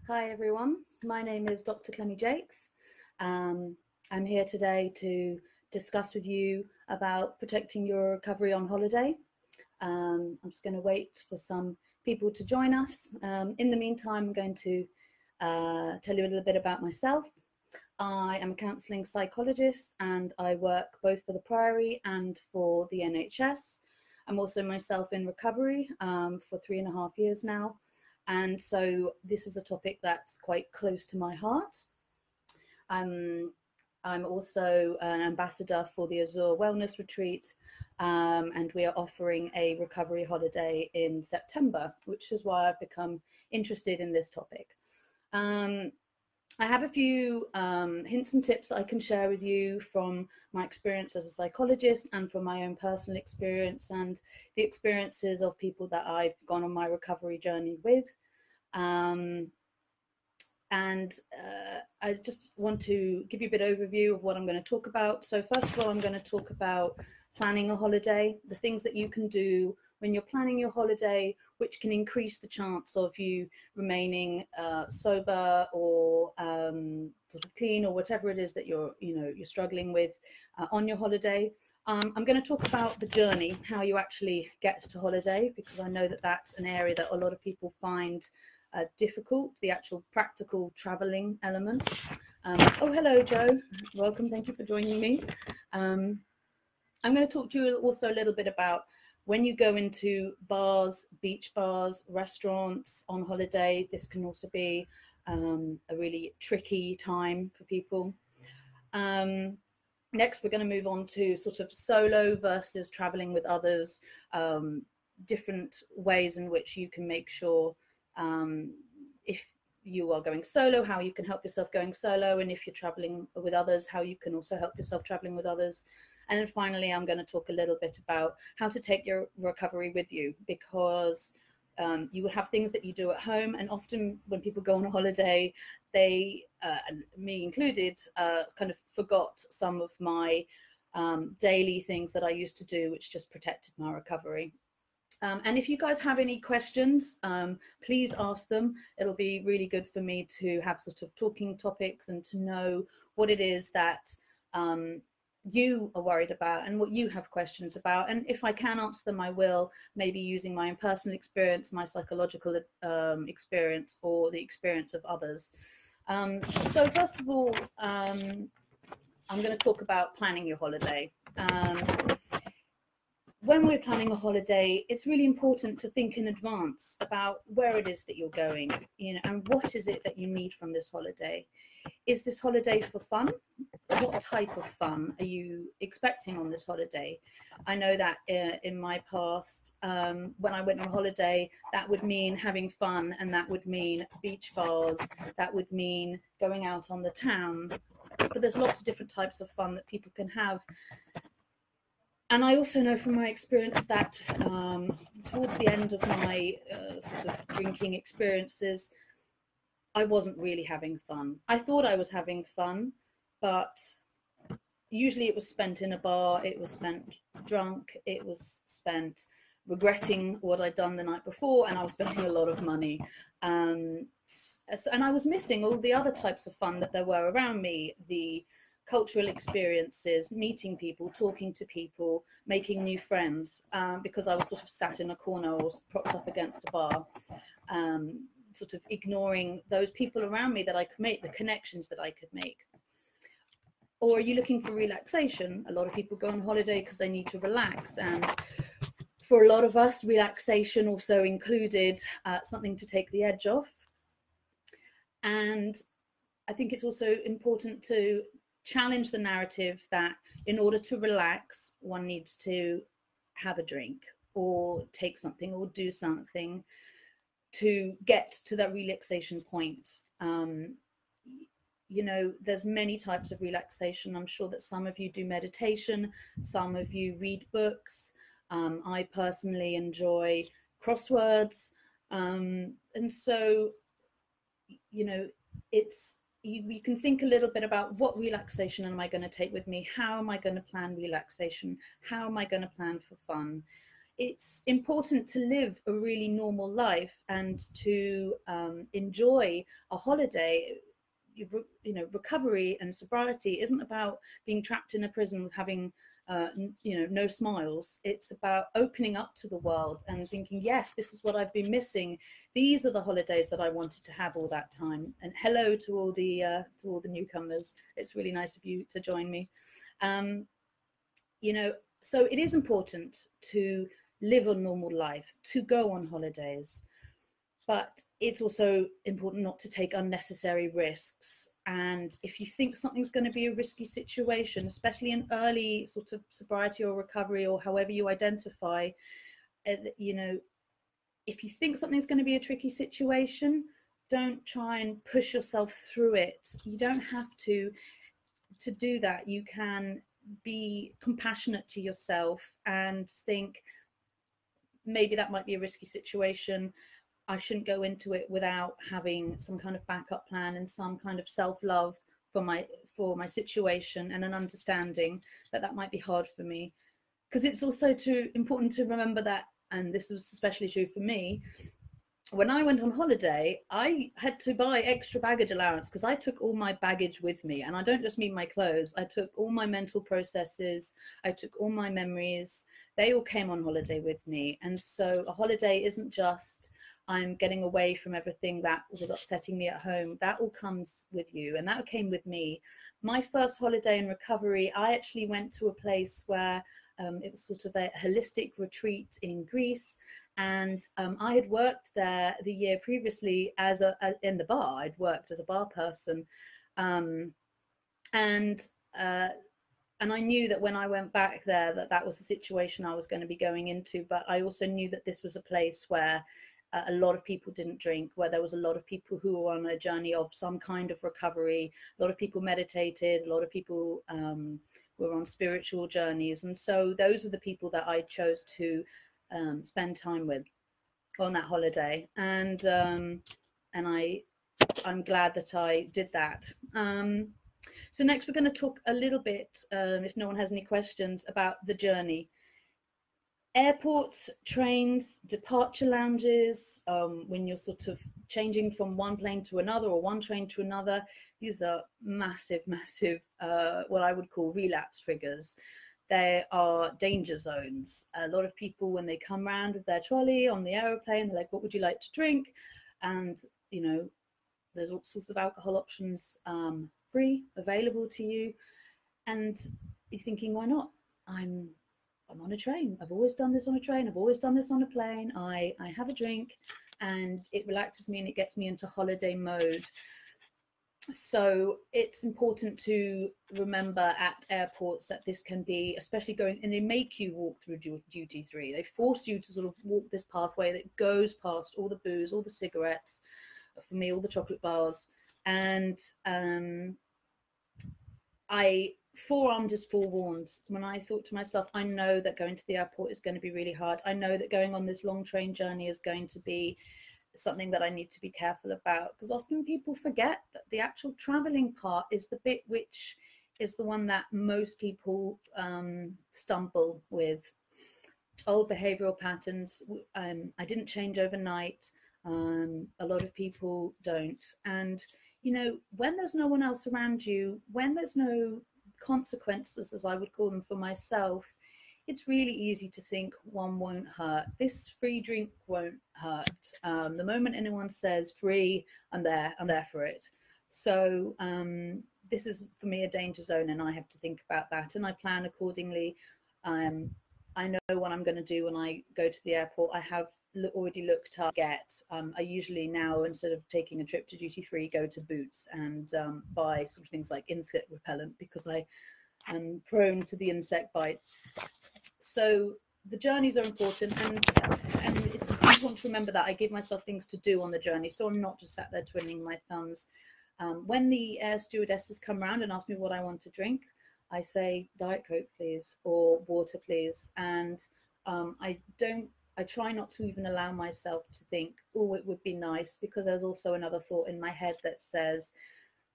Hi everyone, my name is Dr Clemmie Jacques. I'm here today to discuss with you about protecting your recovery on holiday. I'm just going to wait for some people to join us. In the meantime, I'm going to tell you a little bit about myself. I am a counselling psychologist and I work both for the Priory and for the NHS. I'm also myself in recovery for 3.5 years now. And so this is a topic that's quite close to my heart. I'm also an ambassador for the Azure Wellness Retreat, and we are offering a recovery holiday in September, which is why I've become interested in this topic. I have a few hints and tips that I can share with you from my experience as a psychologist and from my own personal experience and the experiences of people that I've gone on my recovery journey with. I just want to give you a bit of overview of what I'm going to talk about. So first of all, I'm going to talk about planning a holiday, the things that you can do when you're planning your holiday, which can increase the chance of you remaining sober or sort of clean or whatever it is that you're struggling with on your holiday. I'm going to talk about the journey, how you actually get to holiday, because I know that that's an area that a lot of people find difficult, the actual practical traveling element. Oh, hello, Joe. Welcome. Thank you for joining me. I'm going to talk to you also a little bit about when you go into bars, beach bars, restaurants on holiday. This can also be a really tricky time for people. Next, we're going to move on to sort of solo versus traveling with others, different ways in which you can make sure if you are going solo, how you can help yourself going solo, and if you're traveling with others, how you can also help yourself traveling with others. And then finally, I'm going to talk a little bit about how to take your recovery with you, because you will have things that you do at home, and often when people go on a holiday, they, and me included, kind of forgot some of my daily things that I used to do, which just protected my recovery. And if you guys have any questions, please ask them. It'll be really good for me to have sort of talking topics and to know what it is that you are worried about and what you have questions about. And if I can answer them, I will, maybe using my own personal experience, my psychological experience, or the experience of others. So first of all, I'm going to talk about planning your holiday. When we're planning a holiday, it's really important to think in advance about where it is that you're going, and what is it that you need from this holiday. Is this holiday for fun? What type of fun are you expecting on this holiday? I know that in my past, when I went on holiday, that would mean having fun, and that would mean beach bars, that would mean going out on the town. But there's lots of different types of fun that people can have. And I also know from my experience that towards the end of my sort of drinking experiences, I wasn't really having fun. I thought I was having fun, but usually it was spent in a bar, it was spent drunk, it was spent regretting what I'd done the night before, and I was spending a lot of money. And I was missing all the other types of fun that there were around me, the cultural experiences, meeting people, talking to people, making new friends, because I was sort of sat in a corner or propped up against a bar, sort of ignoring those people around me that I could make, the connections that I could make. Or are you looking for relaxation? A lot of people go on holiday because they need to relax, and for a lot of us, relaxation also included something to take the edge off. And I think it's also important to challenge the narrative that in order to relax, one needs to have a drink or take something or do something to get to that relaxation point. There's many types of relaxation. I'm sure that some of you do meditation, some of you read books. I personally enjoy crosswords. And so, you can think a little bit about what relaxation am I going to take with me? How am I going to plan relaxation? How am I going to plan for fun? it's important to live a really normal life and to enjoy a holiday. You know, recovery and sobriety isn't about being trapped in a prison with having you know, no smiles. It's about opening up to the world and thinking, yes, this is what I've been missing. These are the holidays that I wanted to have all that time. And hello to all the newcomers. It's really nice of you to join me. You know, so it is important to live a normal life, to go on holidays, but it's also important not to take unnecessary risks. And if you think something's going to be a risky situation, especially in early sort of sobriety or recovery, or however you identify, you know, if you think something's going to be a tricky situation, don't try and push yourself through it. You don't have to do that. You can be compassionate to yourself and think, maybe that might be a risky situation. I shouldn't go into it without having some kind of backup plan and some kind of self-love for my situation, and an understanding that that might be hard for me. Because it's also important to remember that, and this was especially true for me, when I went on holiday, I had to buy extra baggage allowance because I took all my baggage with me. And I don't just mean my clothes. I took all my mental processes. I took all my memories. They all came on holiday with me. And so a holiday isn't just I'm getting away from everything that was upsetting me at home. That all comes with you. And that came with me. My first holiday in recovery, I actually went to a place where it was sort of a holistic retreat in Greece. And I had worked there the year previously in the bar. I'd worked as a bar person, and I knew that when I went back there, that was the situation I was going to be going into. But I also knew that this was a place where a lot of people didn't drink, where there was a lot of people who were on a journey of some kind of recovery. A lot of people meditated. A lot of people were on spiritual journeys, and so those are the people that I chose to spend time with on that holiday. And I'm glad that I did that. So next we're going to talk a little bit, if no one has any questions, about the journey. Airports, trains, departure lounges, when you're sort of changing from one plane to another or one train to another, these are massive, what I would call relapse triggers. They are danger zones. A lot of people, when they come around with their trolley on the aeroplane, they're like, what would you like to drink? And, you know, there's all sorts of alcohol options free, available to you. And you're thinking, why not? I'm on a train. I've always done this on a train. I've always done this on a plane. I have a drink and it relaxes me and it gets me into holiday mode. So it's important to remember at airports that this can be, especially going, and they make you walk through duty free. They force you to sort of walk this pathway that goes past all the booze, all the cigarettes, for me, all the chocolate bars. And I forearmed is forewarned. When I thought to myself, I know that going to the airport is going to be really hard. I know that going on this long train journey is going to be something that I need to be careful about, because often people forget that the actual traveling part is the bit which is the one that most people stumble with. Old behavioral patterns, I didn't change overnight. A lot of people don't. And, you know, when there's no one else around you, when there's no consequences, as I would call them for myself, it's really easy to think one won't hurt. This free drink won't hurt. The moment anyone says free, I'm there for it. So this is for me a danger zone, and I have to think about that, and I plan accordingly. I know what I'm going to do when I go to the airport. I have already looked up I usually now, instead of taking a trip to duty free, go to Boots and buy sort of things like insect repellent, because I am prone to the insect bites. So the journeys are important, and it's important to remember that I give myself things to do on the journey, so I'm not just sat there twiddling my thumbs. When the air stewardesses come around and ask me what I want to drink, I say Diet Coke, please, or water, please. And I try not to even allow myself to think, oh, it would be nice, because there's also another thought in my head that says,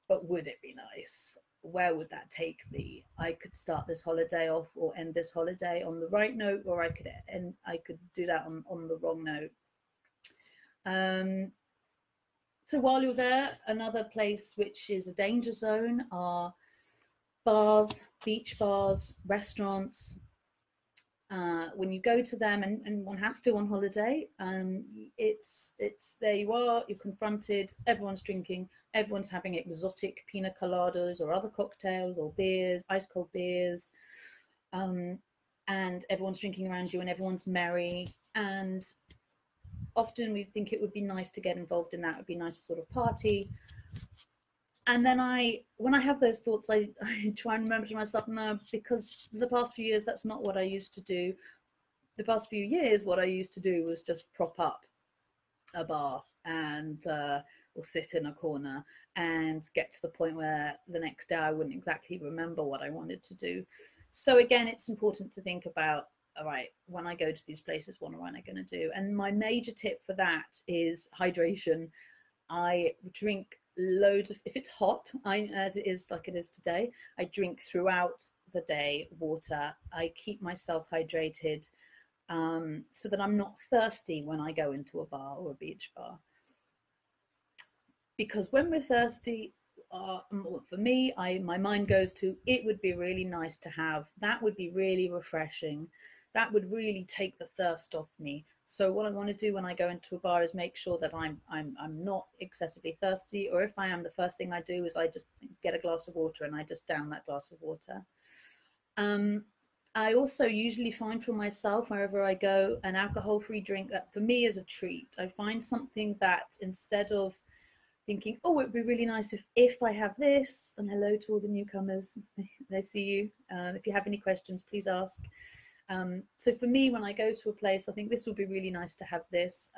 but would it be nice? where would that take me? I could start this holiday off or end this holiday on the right note, or I could do that on the wrong note. So while you're there, another place which is a danger zone are bars, beach bars, restaurants. When you go to them, and one has to on holiday, it's there you are, you're confronted, everyone's drinking, everyone's having exotic pina coladas or other cocktails or beers, ice cold beers, and everyone's drinking around you and everyone's merry. And often we think it would be nice to get involved in that, it would be nice to sort of party. And then when I have those thoughts, I try and remember to myself, no, because the past few years, that's not what I used to do. The past few years, what I used to do was just prop up a bar and or sit in a corner and get to the point where the next day I wouldn't exactly remember what I wanted to do. So again, it's important to think about, all right, when I go to these places, what am I going to do? And my major tip for that is hydration. I drink loads of, if it's hot, as it is like it is today, I drink throughout the day water. I keep myself hydrated, so that I'm not thirsty when I go into a bar or a beach bar. Because when we're thirsty, for me, my mind goes to, it would be really nice to have, that would be really refreshing, that would really take the thirst off me. So what I want to do when I go into a bar is make sure that I'm not excessively thirsty, or if I am, the first thing I do is I just get a glass of water and I just down that glass of water. I also usually find for myself, wherever I go, an alcohol-free drink that for me is a treat. I find something that, instead of thinking, oh, it'd be really nice if I have this, and hello to all the newcomers, I see you. If you have any questions, please ask. So for me, when I go to a place, I think this would be really nice to have this,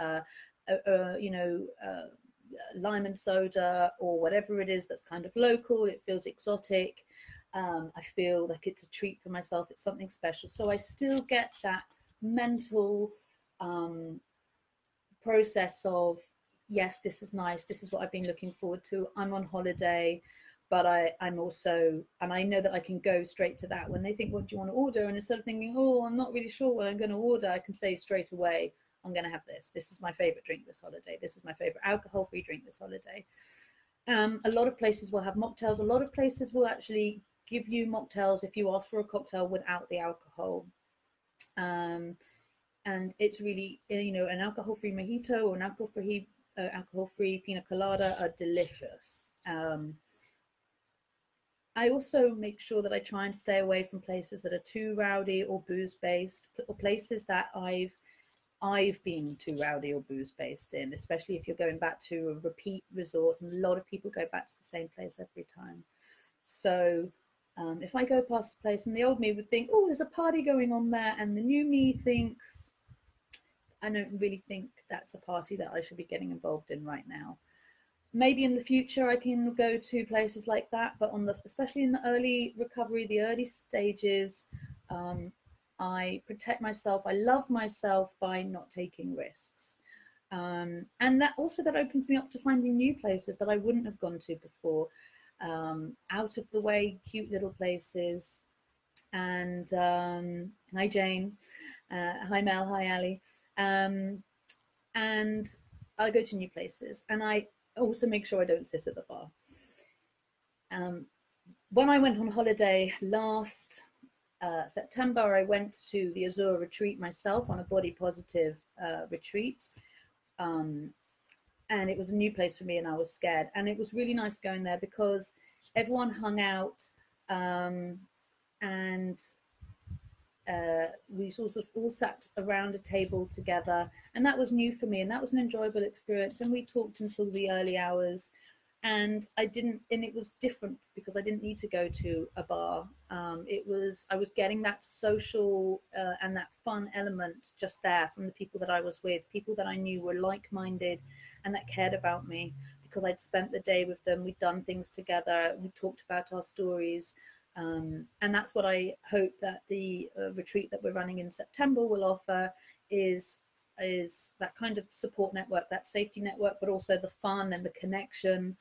lime and soda or whatever it is that's kind of local. It feels exotic. I feel like it's a treat for myself. It's something special. So I still get that mental process of, yes, this is nice. This is what I've been looking forward to. I'm on holiday. But I'm also, and I know that I can go straight to that when they think, what do you want to order? And instead of thinking, oh, I'm not really sure what I'm going to order, I can say straight away, I'm going to have this. This is my favorite drink this holiday. This is my favorite alcohol-free drink this holiday. A lot of places will have mocktails. A lot of places will actually give you mocktails if you ask for a cocktail without the alcohol. And it's really, an alcohol-free mojito or an alcohol-free pina colada are delicious. I also make sure that I try and stay away from places that are too rowdy or booze-based, or places that I've been too rowdy or booze-based in, especially if you're going back to a repeat resort, and a lot of people go back to the same place every time. So if I go past a place and the old me would think, oh, there's a party going on there, and the new me thinks, I don't really think that's a party that I should be getting involved in right now. Maybe in the future I can go to places like that, but especially in the early recovery, the early stages, I protect myself. I love myself by not taking risks, and that opens me up to finding new places that I wouldn't have gone to before, out of the way, cute little places. And hi Jane, hi Mel, hi Ali, and I go to new places, and I also make sure I don't sit at the bar. When I went on holiday last September, I went to the Azure retreat myself on a body positive retreat. And it was a new place for me and I was scared. And it was really nice going there because everyone hung out, and we sort of all sat around a table together, and that was new for me, and that was an enjoyable experience. And we talked until the early hours, and it was different because I didn't need to go to a bar. I was getting that social and that fun element just there from the people that I was with, people that I knew were like-minded and that cared about me because I'd spent the day with them. We'd done things together. We talked about our stories. And that's what I hope that the retreat that we're running in September will offer, is that kind of support network, that safety network, but also the fun and the connection.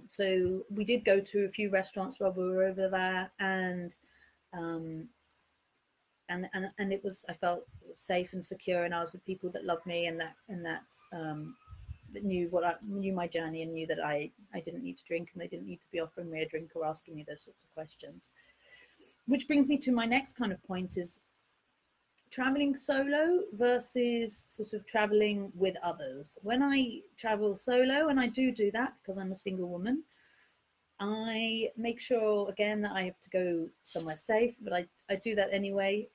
So we did go to a few restaurants while we were over there, um, and it was, I felt safe and secure, and I was with people that loved me, and that knew knew my journey, and knew that I didn't need to drink, and they didn't need to be offering me a drink or asking me those sorts of questions. Which brings me to my next kind of point: is traveling solo versus sort of traveling with others. When I travel solo, and I do that because I'm a single woman, I make sure again that I have to go somewhere safe, but I do that anyway,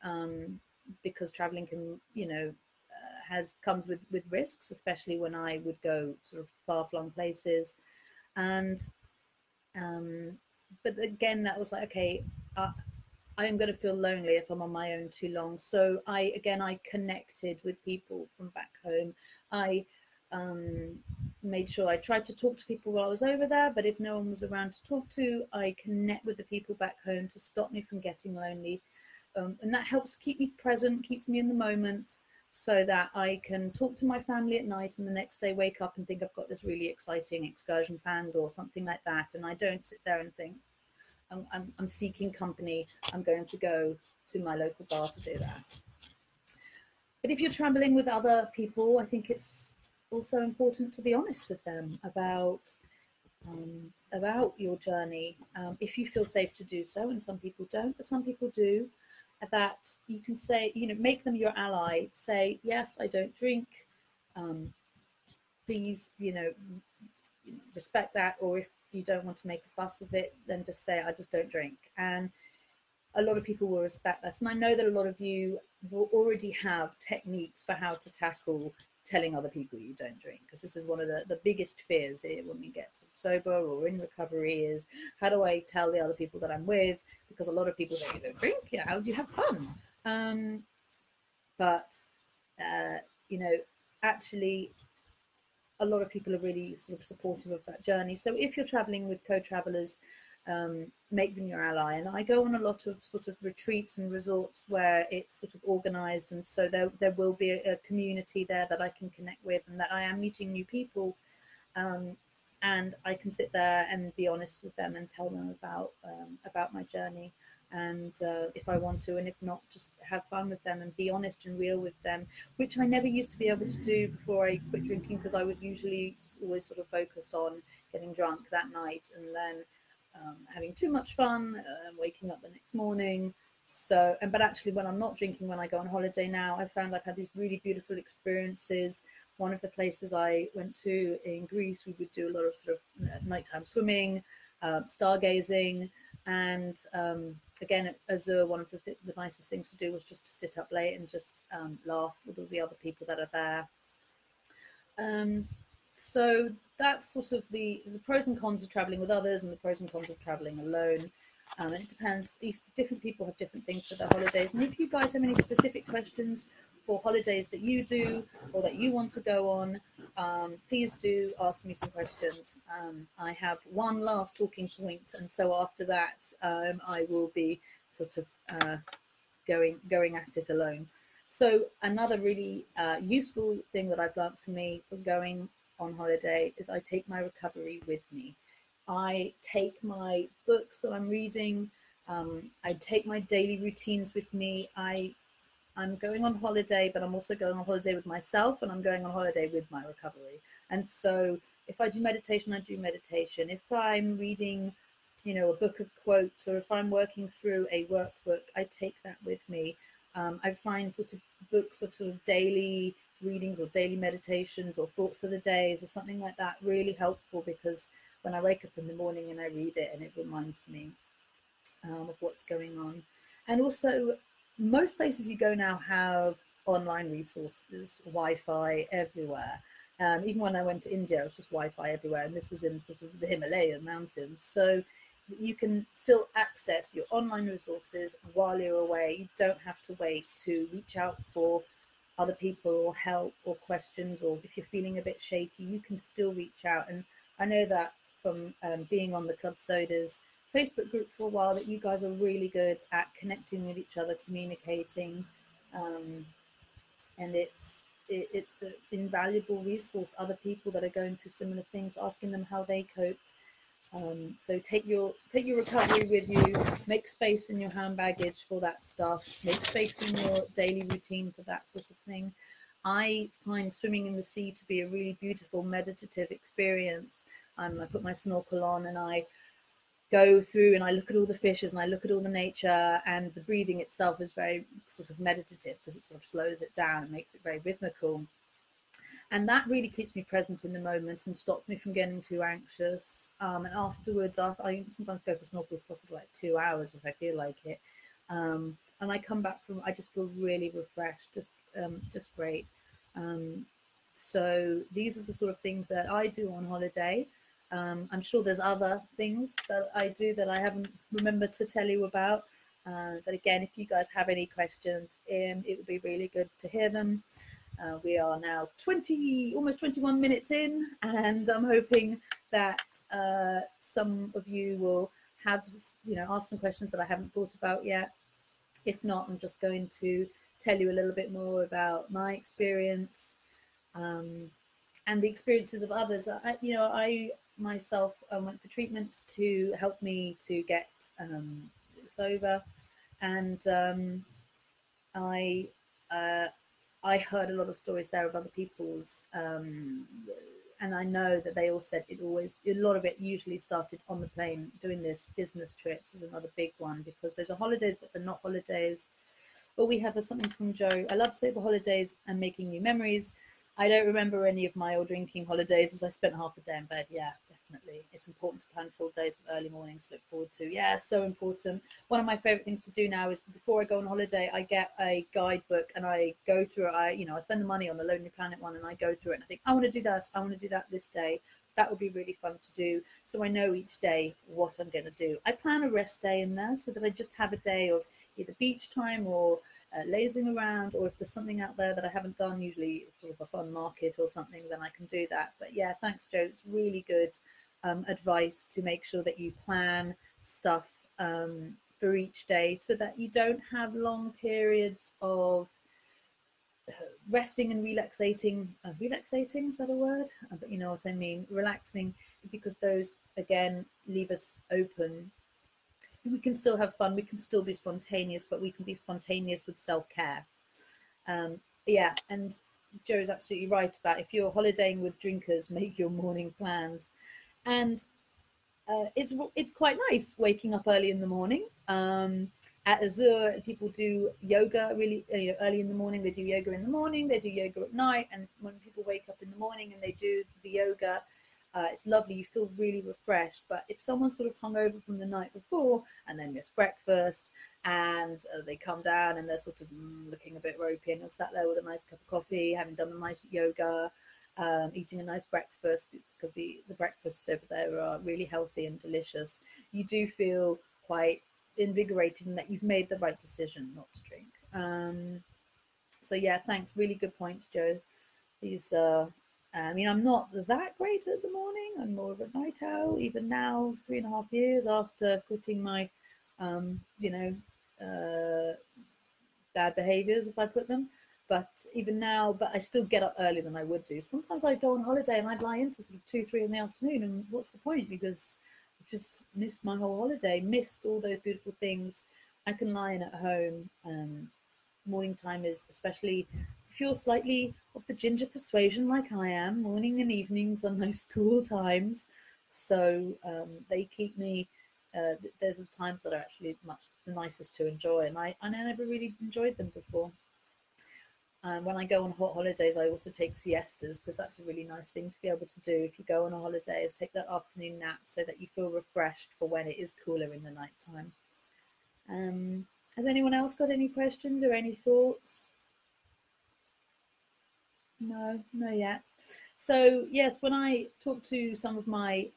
because traveling can, comes with risks, especially when I would go sort of far-flung places. And but again, that was like, okay, I am going to feel lonely if I'm on my own too long. So I connected with people from back home. I made sure I tried to talk to people while I was over there, but if no one was around to talk to, I connect with the people back home to stop me from getting lonely. And that helps keep me present, keeps me in the moment, so that I can talk to my family at night and the next day wake up and think I've got this really exciting excursion planned or something like that. And I don't sit there and think, I'm seeking company, I'm going to go to my local bar to do that. But if you're traveling with other people, I think it's also important to be honest with them about your journey, if you feel safe to do so, and some people don't, but some people do. That you can say, make them your ally. Say, yes, I don't drink. Please, respect that. Or if you don't want to make a fuss of it, then just say, I just don't drink. And a lot of people will respect that. And I know that a lot of you will already have techniques for how to tackle telling other people you don't drink, because this is one of the biggest fears when we get sober or in recovery is, how do I tell the other people that I'm with? Because a lot of people say, you don't drink, how do you have fun? But actually a lot of people are really sort of supportive of that journey. So if you're traveling with co-travelers, make them your ally. And I go on a lot of sort of retreats and resorts where it's sort of organized, and so there will be a community there that I can connect with, and that I am meeting new people, and I can sit there and be honest with them and tell them about my journey, and if I want to, and if not, just have fun with them and be honest and real with them, which I never used to be able to do before I quit drinking, because I was usually always sort of focused on getting drunk that night and then having too much fun, waking up the next morning. So, but actually when I'm not drinking, when I go on holiday now, I found I've had these really beautiful experiences. One of the places I went to in Greece, we would do a lot of sort of nighttime swimming, stargazing, and again, at Azur, one of the nicest things to do was just to sit up late and just laugh with all the other people that are there. So that's sort of the pros and cons of traveling with others and the pros and cons of traveling alone. And it depends, if different people have different things for their holidays. And if you guys have any specific questions for holidays that you do or that you want to go on, please do ask me some questions. I have one last talking point, and so after that, I will be sort of going at it alone. So another really useful thing that I've learned for me from going on holiday is I take my recovery with me. I take my books that I'm reading. I take my daily routines with me. I'm going on holiday, but I'm also going on holiday with myself, and I'm going on holiday with my recovery. And so if I do meditation, I do meditation. If I'm reading, a book of quotes, or if I'm working through a workbook, I take that with me. I find sort of books of sort of daily readings or daily meditations or thought for the days or something like that really helpful, because when I wake up in the morning and I read it, and it reminds me of what's going on. And also, most places you go now have online resources, Wi-Fi everywhere. Even when I went to India, it was just Wi-Fi everywhere, and this was in sort of the Himalayan mountains. So you can still access your online resources while you're away. You don't have to wait to reach out for other people or help or questions, or if you're feeling a bit shaky, you can still reach out. And I know that from being on the Club Sodas Facebook group for a while, that you guys are really good at connecting with each other, communicating, and it's it's an invaluable resource. Other people that are going through similar things, asking them how they coped. So take your recovery with you. Make space in your hand baggage for that stuff. Make space in your daily routine for that sort of thing. I find swimming in the sea to be a really beautiful meditative experience. I put my snorkel on and I go through and I look at all the fishes and I look at all the nature, and the breathing itself is very sort of meditative because it sort of slows it down and makes it very rhythmical. And that really keeps me present in the moment and stops me from getting too anxious. And afterwards, I sometimes go for snorkels for sort of like 2 hours if I feel like it. And I come back from, I just feel really refreshed, just great. So these are the sort of things that I do on holiday. I'm sure there's other things that I do that I haven't remembered to tell you about. But again, if you guys have any questions, it would be really good to hear them. We are now almost 21 minutes in, and I'm hoping that some of you will have, ask some questions that I haven't thought about yet. If not, I'm just going to tell you a little bit more about my experience and the experiences of others. I myself went for treatment to help me to get sober, and I heard a lot of stories there of other people's, and I know that they all said a lot of it usually started on the plane. Doing this business trips is another big one, because those are holidays, but they're not holidays. But we have something from Joe. I love sober holidays and making new memories. I don't remember any of my old drinking holidays, as I spent half the day in bed. Yeah, definitely. It's important to plan full days with early mornings to look forward to. Yeah, so important. One of my favorite things to do now is, before I go on holiday, I get a guidebook and I go through it. I spend the money on the Lonely Planet one, and I go through it and I think, I want to do this, I want to do that this day. That would be really fun to do. So I know each day what I'm going to do. I plan a rest day in there so that I just have a day of either beach time or lazing around, or if there's something out there that I haven't done, usually sort of a fun market or something, then I can do that. But yeah, thanks, Joe. It's really good advice to make sure that you plan stuff for each day, so that you don't have long periods of resting and relaxating. Relaxating, is that a word? But you know what I mean, relaxing, because those again leave us open. We can still have fun, we can still be spontaneous, but we can be spontaneous with self-care. Yeah, and Joe is absolutely right about, if you're holidaying with drinkers, make your morning plans. And it's quite nice waking up early in the morning. At Azure, people do yoga really early in the morning. They do yoga in the morning, they do yoga at night, and when people wake up in the morning and they do the yoga, it's lovely. You feel really refreshed. But if someone's sort of hungover from the night before and they miss breakfast, and they come down and they're sort of looking a bit ropey, and they're sat there with a nice cup of coffee, having done a nice yoga, eating a nice breakfast, because the breakfasts over there are really healthy and delicious, you do feel quite invigorated, and that you've made the right decision not to drink. So yeah, thanks. Really good points, Joe. These I'm not that great at the morning. I'm more of a night owl, even now, 3.5 years after quitting my, bad behaviors, if I put them. But even now, I still get up earlier than I would do. Sometimes I'd go on holiday and I'd lie into sort of 2, 3 in the afternoon. And what's the point? Because I've just missed my whole holiday, missed all those beautiful things. I can lie in at home. Morning time is, especially if you're slightly of the ginger persuasion like I am, morning and evenings are nice cool times. So they keep me, there's times that are actually much the nicest to enjoy, and I never really enjoyed them before. When I go on hot holidays, I also take siestas, because that's a really nice thing to be able to do if you go on a holiday, is take that afternoon nap so that you feel refreshed for when it is cooler in the night time. Has anyone else got any questions or any thoughts? No, no yet. So yes, when I talk to some of my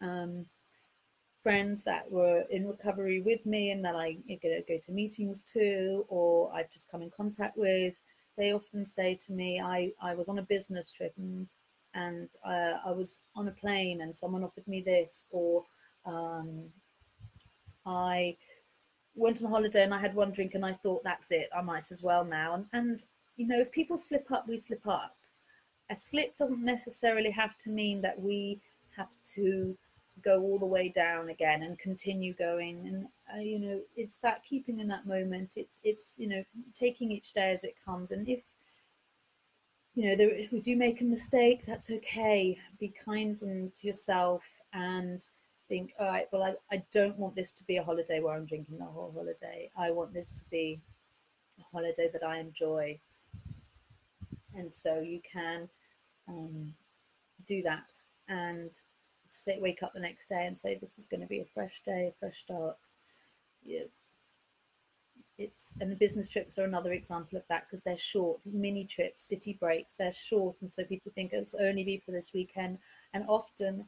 friends that were in recovery with me and that I go to meetings to, or I've just come in contact with, they often say to me, I was on a business trip and I was on a plane and someone offered me this, or I went on holiday and I had one drink and I thought, that's it, I might as well now. And if people slip up, we slip up. a slip doesn't necessarily have to mean that we have to go all the way down again and continue going. And you know, it's that keeping in that moment. It's you know, taking each day as it comes. And if you know, if we do make a mistake, that's okay. Be kind to yourself and think, all right, well, I don't want this to be a holiday where I'm drinking the whole holiday. I want this to be a holiday that I enjoy. And so you can do that and wake up the next day and say, this is going to be a fresh day, a fresh start. Yeah. And the business trips are another example of that, because they're short, mini trips, city breaks, they're short, and so people think it's only be for this weekend. And often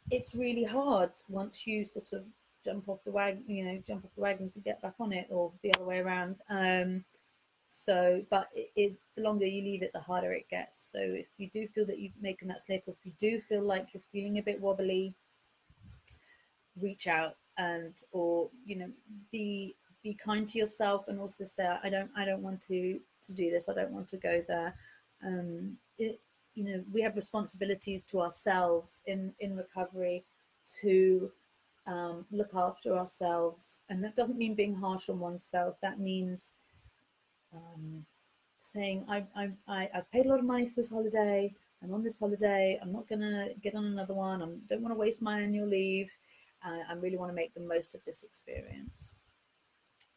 it's really hard once you sort of jump off the wagon to get back on it, or the other way around. But the longer you leave it, the harder it gets. So if you do feel that you've making that slip, or if you do feel like you're feeling a bit wobbly, reach out or you know, be kind to yourself, and also say, I don't want to do this. I don't want to go there. You know, we have responsibilities to ourselves in recovery to look after ourselves, and that doesn't mean being harsh on oneself. That means saying, I've paid a lot of money for this holiday. I'm on this holiday. I'm not gonna get on another one. I don't want to waste my annual leave. I really want to make the most of this experience.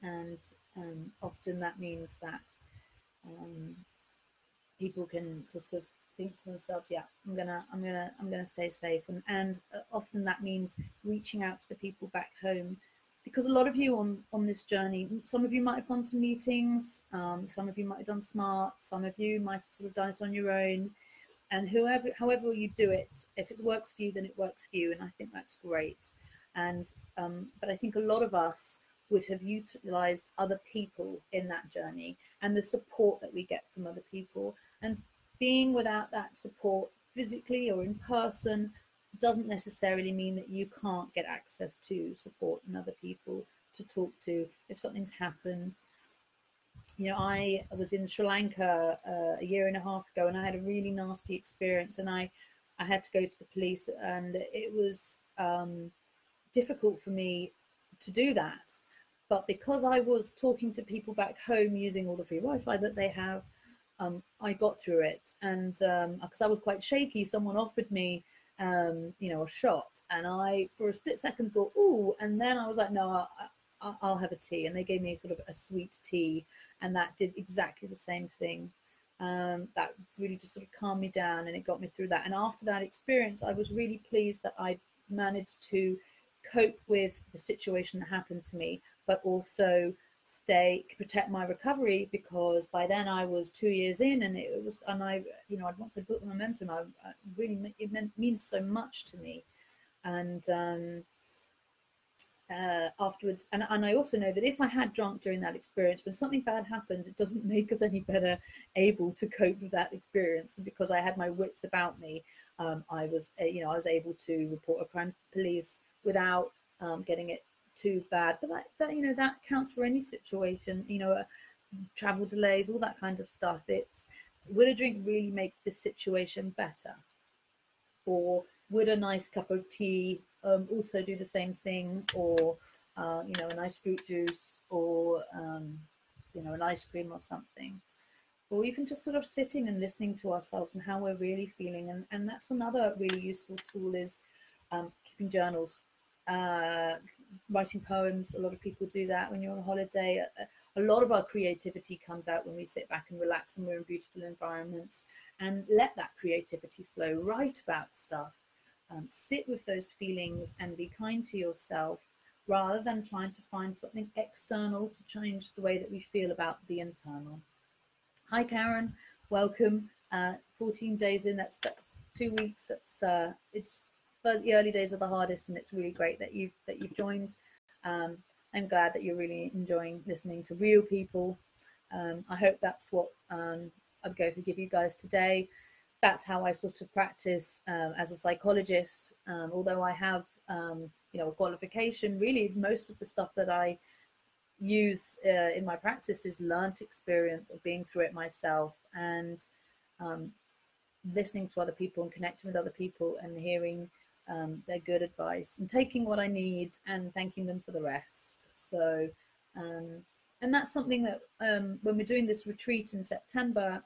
And often that means that people can sort of think to themselves, yeah, I'm gonna stay safe. And often that means reaching out to the people back home, because a lot of you on this journey, some of you might have gone to meetings, some of you might have done SMART, some of you might have sort of done it on your own. And however you do it, if it works for you, then it works for you, and I think that's great. And but I think a lot of us would have utilized other people in that journey, and the support that we get from other people. And being without that support physically or in person doesn't necessarily mean that you can't get access to support and other people to talk to if something's happened. You know, I was in Sri Lanka a year and a half ago, and I had a really nasty experience, and I had to go to the police, and it was difficult for me to do that. But because I was talking to people back home using all the free Wi-Fi that they have, I got through it. And because I was quite shaky, someone offered me, you know, a shot, and I, for a split second, thought, ooh, and then I was like, no, I'll have a tea. And they gave me sort of a sweet tea, and that did exactly the same thing. That really just sort of calmed me down, and it got me through that. And after that experience, I was really pleased that I managed to cope with the situation that happened to me, but also protect my recovery, because by then I was 2 years in, and I, you know, once I built the momentum, it means so much to me. And afterwards, and I also know that if I had drunk during that experience, when something bad happens, it doesn't make us any better able to cope with that experience. And because I had my wits about me, I was able to report a crime to the police without getting it too bad. But that you know, that counts for any situation. You know, travel delays, all that kind of stuff. It's, would a drink really make this situation better, or would a nice cup of tea also do the same thing, or you know, a nice fruit juice, or you know, an ice cream or something, or even just sort of sitting and listening to ourselves and how we're really feeling. And that's another really useful tool, is keeping journals, writing poems. A lot of people do that when you're on holiday. A lot of our creativity comes out when we sit back and relax, and we're in beautiful environments, and let that creativity flow. Write about stuff, sit with those feelings, and be kind to yourself, rather than trying to find something external to change the way that we feel about the internal. Hi Karen, welcome. 14 days in, that's 2 weeks. It's the early days are the hardest, and it's really great that you've joined. I'm glad that you're really enjoying listening to real people. I hope that's what I'm going to give you guys today. That's how I sort of practice as a psychologist. Although I have you know, a qualification, really most of the stuff that I use in my practice is learnt experience of being through it myself. And listening to other people and connecting with other people and hearing their good advice and taking what I need and thanking them for the rest. So, and that's something that when we're doing this retreat in September,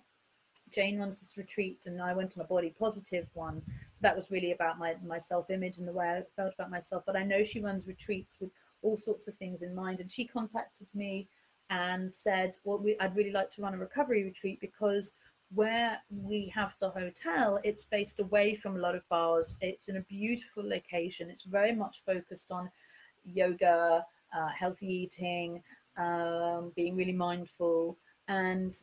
Jane runs this retreat and I went on a body positive one. So that was really about my self-image and the way I felt about myself. But I know she runs retreats with all sorts of things in mind. And she contacted me and said, well, I'd really like to run a recovery retreat, because where we have the hotel, it's based away from a lot of bars. It's in a beautiful location. It's very much focused on yoga, healthy eating, being really mindful. And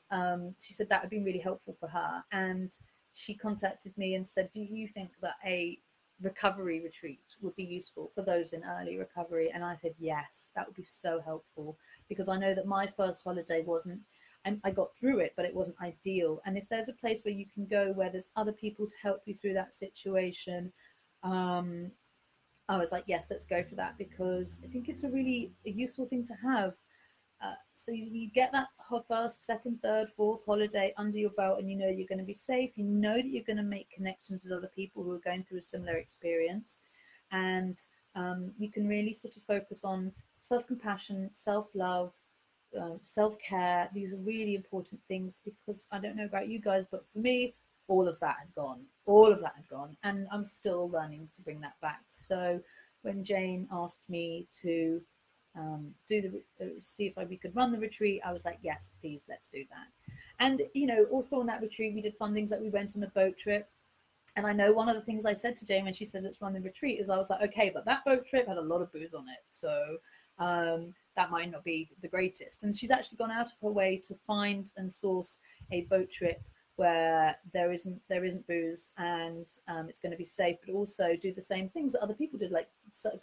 she said that would be really helpful for her. And she contacted me and said, do you think that a recovery retreat would be useful for those in early recovery? And I said, yes, that would be so helpful, because I know that my first holiday wasn't, I got through it, but it wasn't ideal. And if there's a place where you can go where there's other people to help you through that situation, I was like, yes, let's go for that, because I think it's a really useful thing to have. So you get that first, second, third, fourth holiday under your belt, and you know you're going to be safe. You know that you're going to make connections with other people who are going through a similar experience, and you can really sort of focus on self-compassion, self-love, self-care. These are really important things, because I don't know about you guys, but for me, all of that had gone. All of that had gone, and I'm still learning to bring that back. So when Jane asked me to see if we could run the retreat, I was like, yes, please, let's do that. And also on that retreat we did fun things, like we went on a boat trip. And I know one of the things I said to Jane when she said let's run the retreat is, I was like, okay, but that boat trip had a lot of booze on it, so that might not be the greatest. And she's actually gone out of her way to find and source a boat trip where there isn't booze, and it's going to be safe, but also do the same things that other people did, like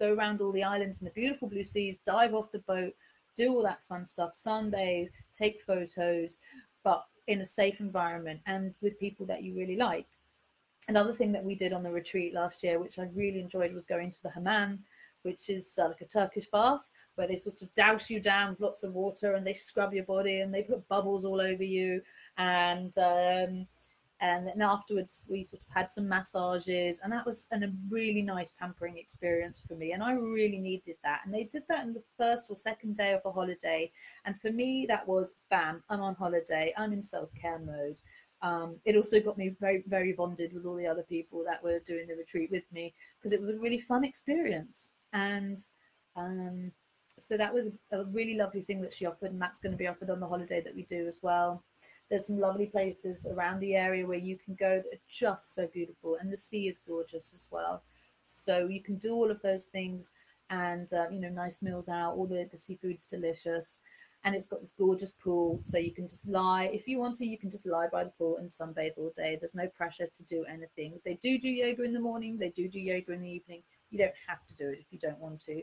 go around all the islands in the beautiful blue seas, dive off the boat, do all that fun stuff, sunbathe, take photos, but in a safe environment and with people that you really like. Another thing that we did on the retreat last year, which I really enjoyed, was going to the hammam, which is like a Turkish bath, where they sort of douse you down with lots of water and they scrub your body and they put bubbles all over you. And then afterwards we sort of had some massages, and that was a really nice pampering experience for me, and I really needed that. And they did that in the first or second day of the holiday, and for me that was bam, I'm on holiday, I'm in self-care mode. It also got me very, very bonded with all the other people that were doing the retreat with me, because it was a really fun experience. And so that was a really lovely thing that she offered, and that's going to be offered on the holiday that we do as well. There's some lovely places around the area where you can go that are just so beautiful, and the sea is gorgeous as well. So you can do all of those things, and nice meals out. All the seafood's delicious, and it's got this gorgeous pool, so you can just lie, if you want to, you can just lie by the pool and sunbathe all day. There's no pressure to do anything. They do yoga in the morning, they do yoga in the evening. You don't have to do it if you don't want to.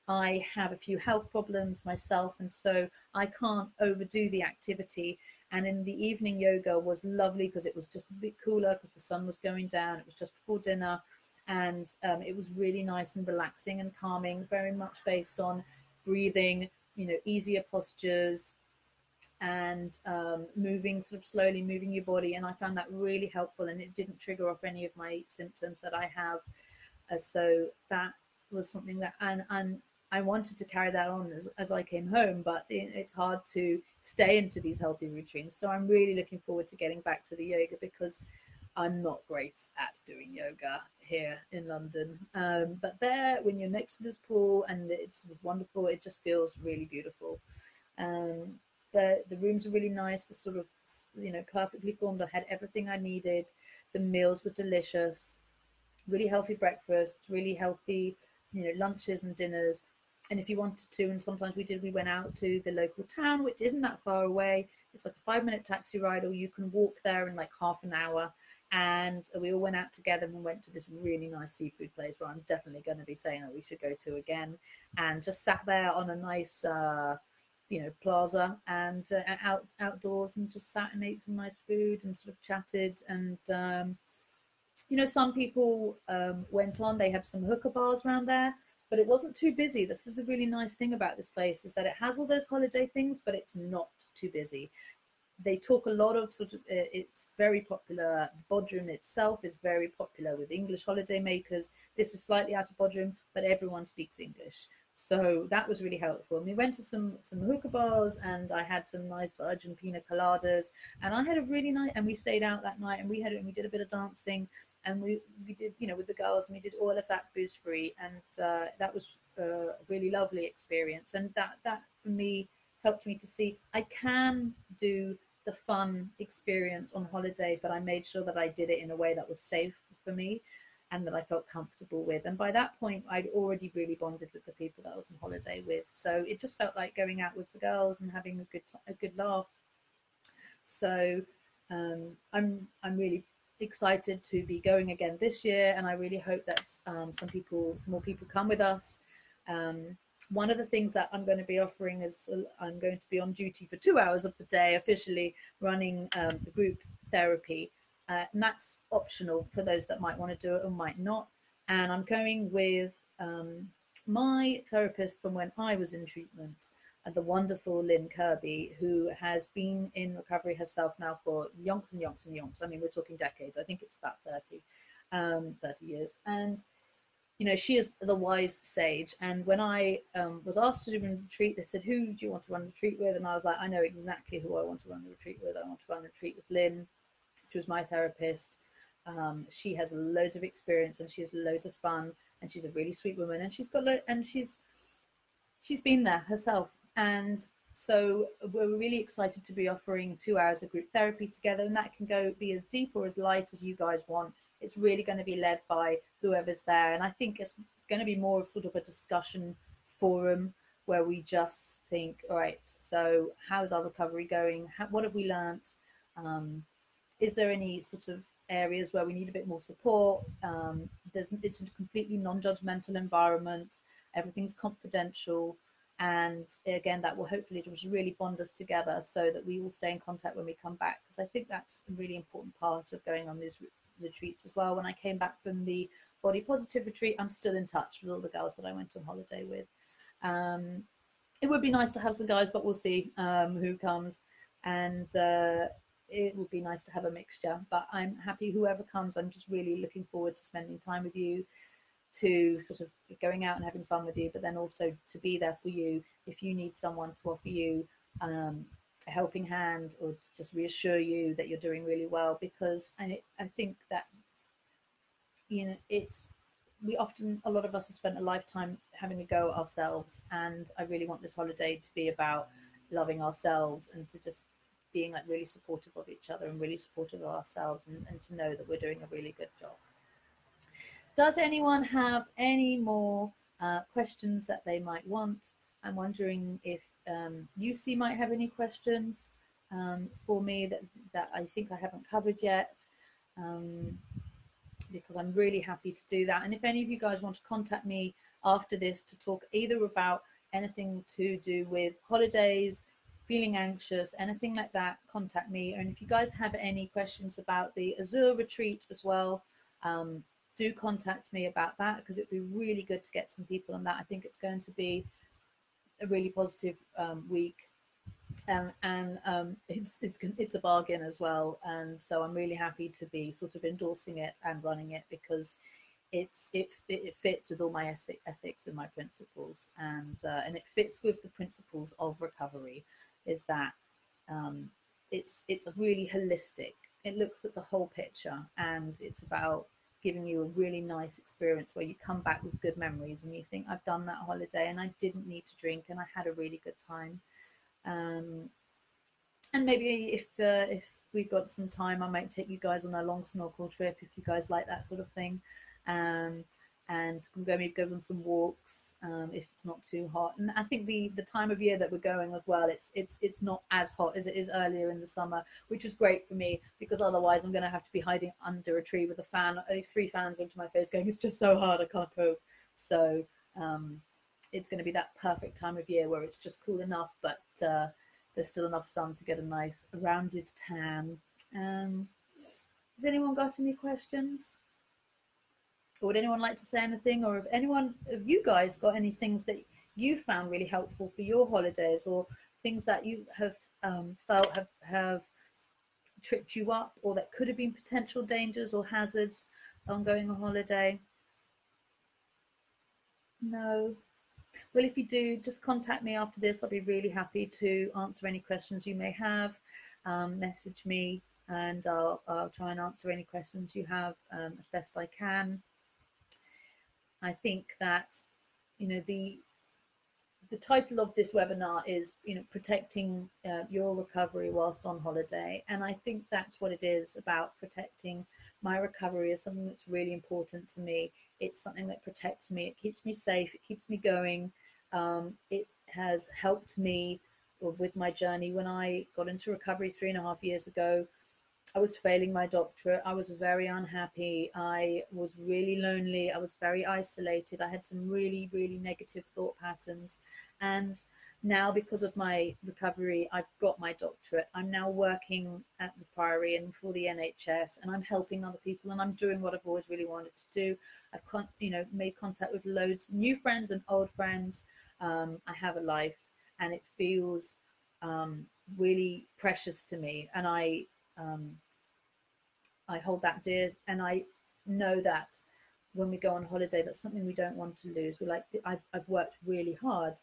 I have a few health problems myself, and so I can't overdo the activity. And in the evening, yoga was lovely because it was just a bit cooler, because the sun was going down. It was just before dinner, and it was really nice and relaxing and calming, very much based on breathing, easier postures, and moving sort of slowly, moving your body. And I found that really helpful, and it didn't trigger off any of my symptoms that I have. So that was something that, and I wanted to carry that on as I came home, but it's hard to stay into these healthy routines. So I'm really looking forward to getting back to the yoga, because I'm not great at doing yoga here in London. But there, when you're next to this pool and it's wonderful, it just feels really beautiful. The rooms are really nice. They're sort of, perfectly formed. I had everything I needed. The meals were delicious, really healthy breakfasts, really healthy, lunches and dinners. And if you wanted to, and sometimes we went out to the local town, which isn't that far away. It's like a 5-minute taxi ride, or you can walk there in like half an hour. And we all went out together and went to this really nice seafood place where I'm definitely going to be saying that we should go to again, and just sat there on a nice plaza, and outdoors, and just sat and ate some nice food and sort of chatted. And some people went on, they have some hookah bars around there, but it wasn't too busy. This is a really nice thing about this place, is that it has all those holiday things, but it's not too busy. they talk a lot of sort of, it's very popular. Bodrum itself is very popular with English holiday makers. This is slightly out of Bodrum, but everyone speaks English. So that was really helpful. And we went to some hookah bars, and I had some nice virgin pina coladas, and I had a really nice, and we stayed out that night, and we did a bit of dancing, and we did, you know, with the girls, and we did all of that booze free, and that was a really lovely experience. And that for me helped me to see I can do the fun experience on holiday, but I made sure that I did it in a way that was safe for me and that I felt comfortable with. And by that point, I'd already really bonded with the people that I was on holiday with. So it just felt like going out with the girls and having a good laugh. So I'm really excited to be going again this year, and I really hope that some more people come with us. One of the things that I'm going to be offering is I'm going to be on duty for 2 hours of the day, officially running the group therapy. And that's optional for those that might want to do it or might not. And I'm going with my therapist from when I was in treatment, the wonderful Lynn Kirby, who has been in recovery herself now for yonks and yonks and yonks. I mean, we're talking decades. I think it's about 30 years. And you know, she is the wise sage. And when I was asked to do a retreat, they said, who do you want to run the retreat with? And I was like, I know exactly who I want to run the retreat with. I want to run the retreat with Lynn. She was my therapist. She has loads of experience, and she has loads of fun, and she's a really sweet woman, and she's been there herself. And so we're really excited to be offering 2 hours of group therapy together, and that can be as deep or as light as you guys want. It's really going to be led by whoever's there. And I think it's going to be more of sort of a discussion forum where we just think, all right, so how's our recovery going? What have we learned? Is there any sort of areas where we need a bit more support? It's a completely non-judgmental environment. Everything's confidential. And again, that will hopefully just really bond us together so that we will stay in contact when we come back. Because I think that's a really important part of going on these retreats as well. When I came back from the body positive retreat, I'm still in touch with all the girls that I went on holiday with. It would be nice to have some guys, but we'll see who comes. And it would be nice to have a mixture, but I'm happy whoever comes. I'm just really looking forward to spending time with you, to sort of going out and having fun with you, but then also to be there for you if you need someone to offer you a helping hand or to just reassure you that you're doing really well. Because I think that, you know, a lot of us have spent a lifetime having a go at ourselves, and I really want this holiday to be about loving ourselves and to just being like really supportive of each other and really supportive of ourselves, and to know that we're doing a really good job. Does anyone have any more questions that they might want? I'm wondering if UC might have any questions for me that I think I haven't covered yet, because I'm really happy to do that. And if any of you guys want to contact me after this to talk either about anything to do with holidays, feeling anxious, anything like that, contact me. And if you guys have any questions about the Azure retreat as well, do contact me about that, because it'd be really good to get some people on that. I think it's going to be a really positive week, and it's a bargain as well. And so I'm really happy to be sort of endorsing it and running it, because it fits with all my ethics and my principles, and it fits with the principles of recovery. Is that it's really holistic. It looks at the whole picture, and it's about giving you a really nice experience where you come back with good memories and you think, I've done that holiday and I didn't need to drink and I had a really good time. And maybe if we've got some time, I might take you guys on a long snorkel trip if you guys like that sort of thing. And maybe go on some walks if it's not too hot. And I think the time of year that we're going as well, it's not as hot as it is earlier in the summer, which is great for me, because otherwise I'm going to have to be hiding under a tree with a fan, 3 fans into my face, going, it's just so hard, I can't cope. So it's going to be that perfect time of year where it's just cool enough, but there's still enough sun to get a nice rounded tan. Has anyone got any questions? Or would anyone like to say anything? Or if anyone of you guys got any things that you found really helpful for your holidays, or things that you have felt have tripped you up, or that could have been potential dangers or hazards on going on holiday? No. Well, if you do, just contact me after this. I'll be really happy to answer any questions you may have. Message me, and I'll try and answer any questions you have as best I can. I think that, you know, the title of this webinar is, you know, protecting your recovery whilst on holiday, and I think that's what it is about. Protecting my recovery is something that's really important to me. It's something that protects me. It keeps me safe. It keeps me going. It has helped me with my journey. When I got into recovery 3.5 years ago, I was failing my doctorate. I was very unhappy. I was really lonely. I was very isolated. I had some really, really negative thought patterns. And now, because of my recovery, I've got my doctorate. I'm now working at the Priory and for the NHS, and I'm helping other people, and I'm doing what I've always really wanted to do. I've, you know, made contact with loads of new friends and old friends. I have a life, and it feels really precious to me. And I hold that dear, and I know that when we go on holiday, that's something we don't want to lose. We're like, I've worked really hard.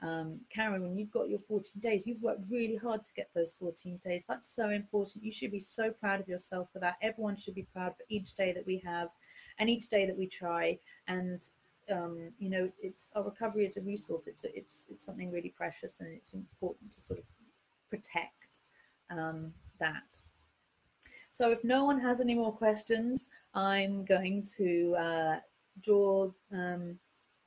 Karen, when you've got your 14 days, you've worked really hard to get those 14 days. That's so important. You should be so proud of yourself for that. Everyone should be proud for each day that we have and each day that we try. And you know, it's, our recovery is a resource. It's something really precious, and it's important to sort of protect that. So if no one has any more questions, I'm going to draw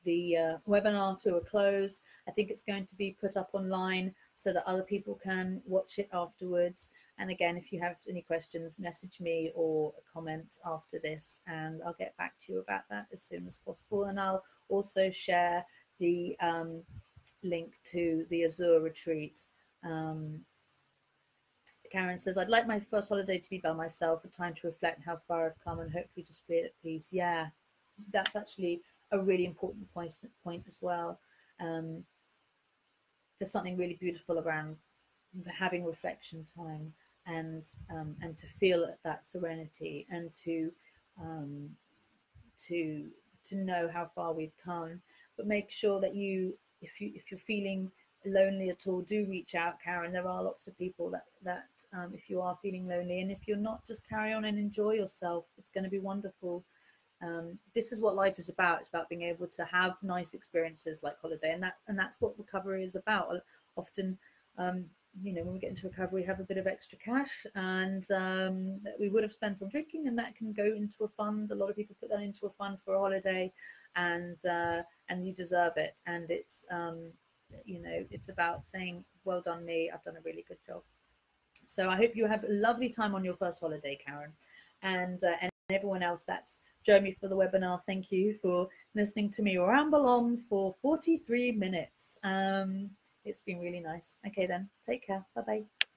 the webinar to a close. I think it's going to be put up online so that other people can watch it afterwards. And again, if you have any questions, message me or comment after this, and I'll get back to you about that as soon as possible. And I'll also share the link to the Azure retreat. Karen says, I'd like my first holiday to be by myself, a time to reflect how far I've come and hopefully just be at peace. Yeah, that's actually a really important point as well. There's something really beautiful around having reflection time, and to feel that serenity, and to know how far we've come. But make sure that you, if you're feeling lonely at all, do reach out, Karen. There are lots of people that if you are feeling lonely, and if you're not, just carry on and enjoy yourself. It's going to be wonderful. This is what life is about. It's about being able to have nice experiences like holiday, and that's what recovery is about. Often, you know, when we get into recovery, we have a bit of extra cash, and that we would have spent on drinking, and that can go into a fund. A lot of people put that into a fund for a holiday, and you deserve it. And it's you know, it's about saying, well done me, I've done a really good job. So I hope you have a lovely time on your first holiday, Karen, and everyone else. That's Jeremy for the webinar. Thank you for listening to me ramble on for 43 minutes. It's been really nice. Okay then, take care. Bye bye.